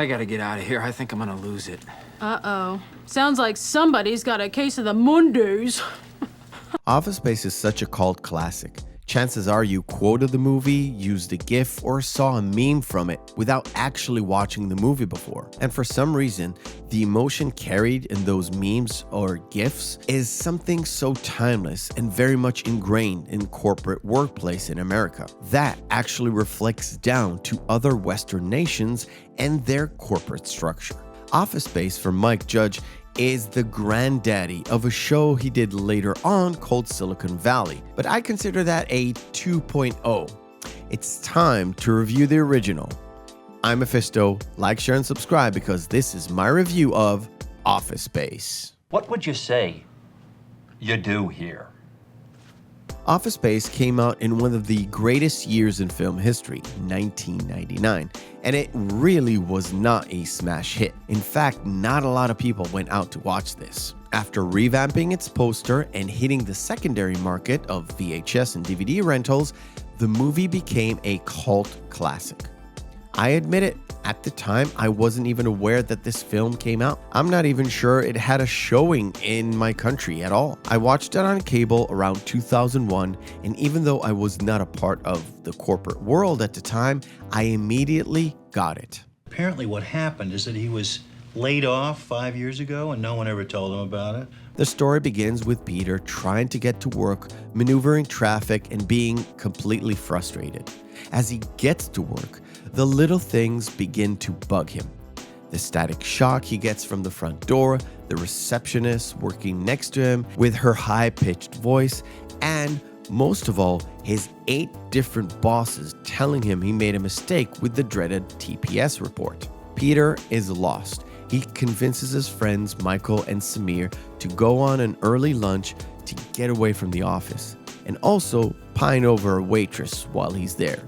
I gotta get out of here. I think I'm gonna lose it. Uh-oh. Sounds like somebody's got a case of the Mondays. Office Space is such a cult classic. Chances are you quoted the movie, used a GIF, or saw a meme from it without actually watching the movie before. And for some reason, the emotion carried in those memes or GIFs is something so timeless and very much ingrained in corporate workplace in America. That actually reflects down to other Western nations and their corporate structure. Office Space for Mike Judge is the granddaddy of a show he did later on called Silicon Valley, but I consider that a 2.0. It's time to review the original. I'm Meffistoe. Like, share, and subscribe because this is my review of Office Space. What would you say you do here? Office Space came out in one of the greatest years in film history, 1999, and it really was not a smash hit. In fact, not a lot of people went out to watch this. After revamping its poster and hitting the secondary market of VHS and DVD rentals, the movie became a cult classic. I admit it, at the time I wasn't even aware that this film came out. I'm not even sure it had a showing in my country at all. I watched it on cable around 2001, and even though I was not a part of the corporate world at the time, I immediately got it. Apparently what happened is that he was laid off 5 years ago and no one ever told him about it. The story begins with Peter trying to get to work, maneuvering traffic, and being completely frustrated. As he gets to work, the little things begin to bug him. The static shock he gets from the front door, the receptionist working next to him with her high-pitched voice, and most of all, his 8 different bosses telling him he made a mistake with the dreaded TPS report. Peter is lost. He convinces his friends Michael and Samir to go on an early lunch to get away from the office, and also pine over a waitress while he's there.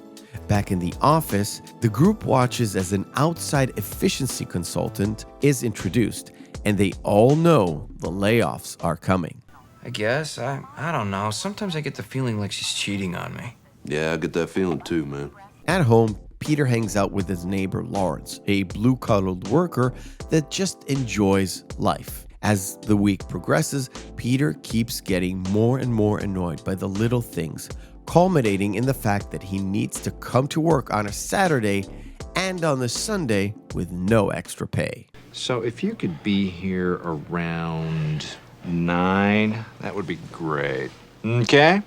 Back in the office, the group watches as an outside efficiency consultant is introduced, and they all know the layoffs are coming. I guess. I don't know. Sometimes I get the feeling like she's cheating on me. Yeah, I get that feeling too, man. At home, Peter hangs out with his neighbor Lawrence, a blue-collar worker that just enjoys life. As the week progresses, Peter keeps getting more and more annoyed by the little things, culminating in the fact that he needs to come to work on a Saturday and on the Sunday with no extra pay. So if you could be here around 9, that would be great. Okay?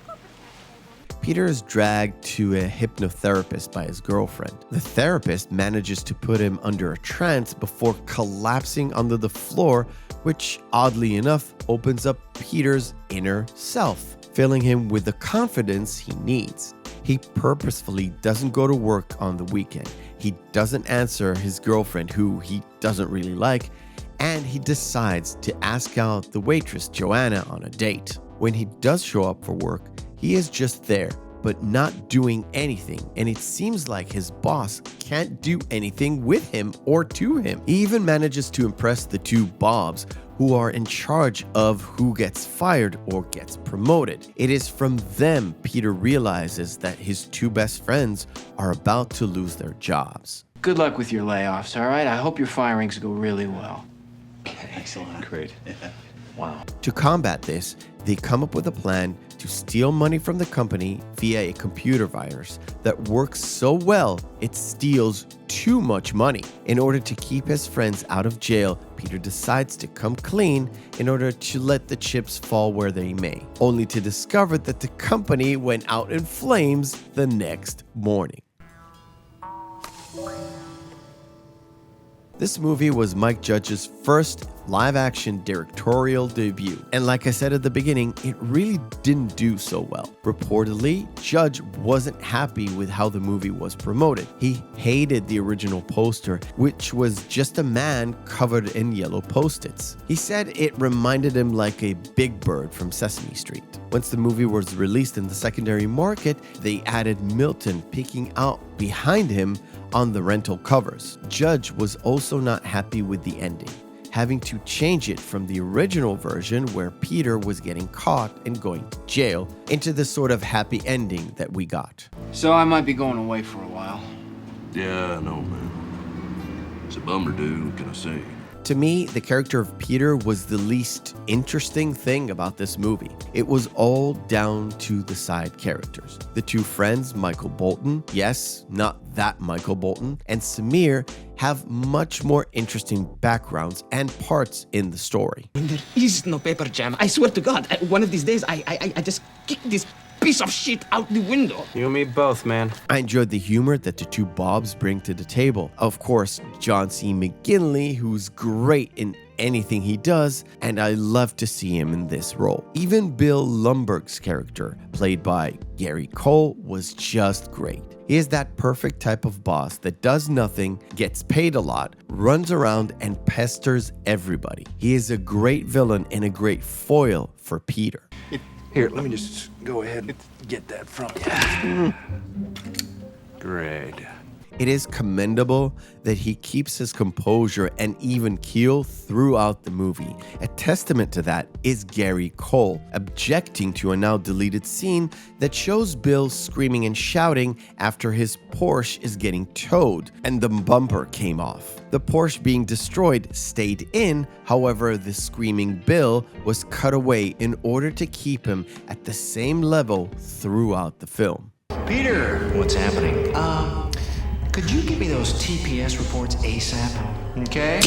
Peter is dragged to a hypnotherapist by his girlfriend. The therapist manages to put him under a trance before collapsing onto the floor, which oddly enough opens up Peter's inner self, filling him with the confidence he needs. He purposefully doesn't go to work on the weekend. He doesn't answer his girlfriend, who he doesn't really like, and he decides to ask out the waitress Joanna on a date. When he does show up for work, he is just there, but not doing anything, and it seems like his boss can't do anything with him or to him. He even manages to impress the 2 Bobs, who are in charge of who gets fired or gets promoted. It is from them Peter realizes that his 2 best friends are about to lose their jobs. Good luck with your layoffs, all right? I hope your firings go really well. Excellent. Great. Wow. To combat this, they come up with a plan to steal money from the company via a computer virus that works so well it steals too much money. In order to keep his friends out of jail, Peter decides to come clean in order to let the chips fall where they may, only to discover that the company went out in flames the next morning. This movie was Mike Judge's first live-action directorial debut, and like I said at the beginning, it really didn't do so well. Reportedly, Judge wasn't happy with how the movie was promoted. He hated the original poster, which was just a man covered in yellow post-its. He said it reminded him like a Big Bird from Sesame Street. Once the movie was released in the secondary market, they added Milton peeking out behind him on the rental covers. Judge was also not happy with the ending, having to change it from the original version where Peter was getting caught and going to jail into the sort of happy ending that we got. So I might be going away for a while. Yeah, I know, man. It's a bummer, dude. What can I say? To me, the character of Peter was the least interesting thing about this movie. It was all down to the side characters. The two friends, Michael Bolton, yes, not that Michael Bolton, and Samir have much more interesting backgrounds and parts in the story. And there is no paper jam. I swear to God, one of these days, I just kick this piece of shit out the window. You and me both, man. I enjoyed the humor that the two Bobs bring to the table. Of course, John C. McGinley, who's great in anything he does, and I love to see him in this role. Even Bill Lumbergh's character, played by Gary Cole, was just great. He is that perfect type of boss that does nothing, gets paid a lot, runs around and pesters everybody. He is a great villain and a great foil for Peter. Here, let me just go ahead and get that from you. Great. It is commendable that he keeps his composure and even keel throughout the movie. A testament to that is Gary Cole objecting to a now deleted scene that shows Bill screaming and shouting after his Porsche is getting towed and the bumper came off. The Porsche being destroyed stayed in, however, the screaming Bill was cut away in order to keep him at the same level throughout the film. Peter! What's happening? Could you give me those TPS reports ASAP? Okay?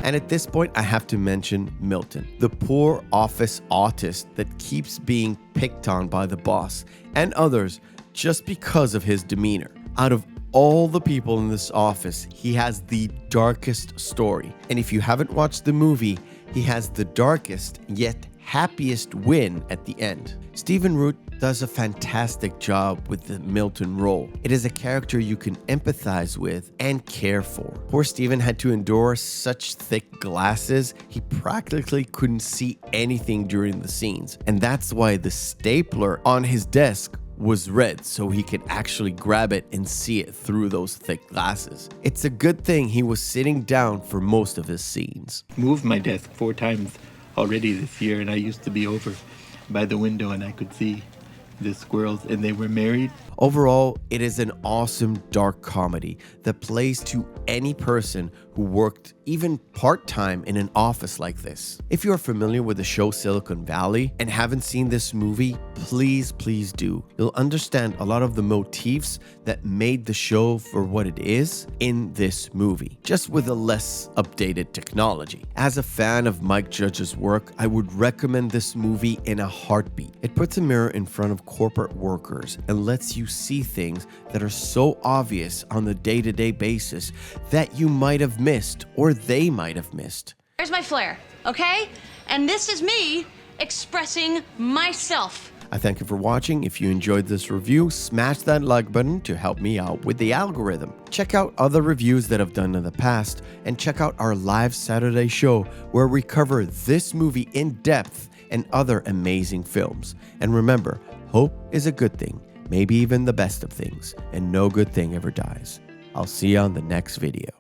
And at this point, I have to mention Milton, the poor office autist that keeps being picked on by the boss and others just because of his demeanor. Out of all the people in this office, he has the darkest story. And if you haven't watched the movie, he has the darkest yet happiest win at the end. Stephen Root does a fantastic job with the Milton role. It is a character you can empathize with and care for. Poor Stephen had to endure such thick glasses, he practically couldn't see anything during the scenes. And that's why the stapler on his desk was red, so he could actually grab it and see it through those thick glasses. It's a good thing he was sitting down for most of his scenes. Moved my desk 4 times already this year, and I used to be over by the window and I could see the squirrels, and they were married. Overall, it is an awesome dark comedy that plays to any person who worked even part-time in an office like this. If you are familiar with the show Silicon Valley and haven't seen this movie, please do. You'll understand a lot of the motifs that made the show for what it is in this movie, just with a less updated technology. As a fan of Mike Judge's work, I would recommend this movie in a heartbeat. It puts a mirror in front of corporate workers and lets you see things that are so obvious on the day-to-day basis that you might have missed or they might have missed. Here's my flair, okay? And this is me expressing myself. I thank you for watching. If you enjoyed this review, smash that like button to help me out with the algorithm. Check out other reviews that I've done in the past and check out our live Saturday show where we cover this movie in depth and other amazing films. And remember, hope is a good thing, maybe even the best of things, and no good thing ever dies. I'll see you on the next video.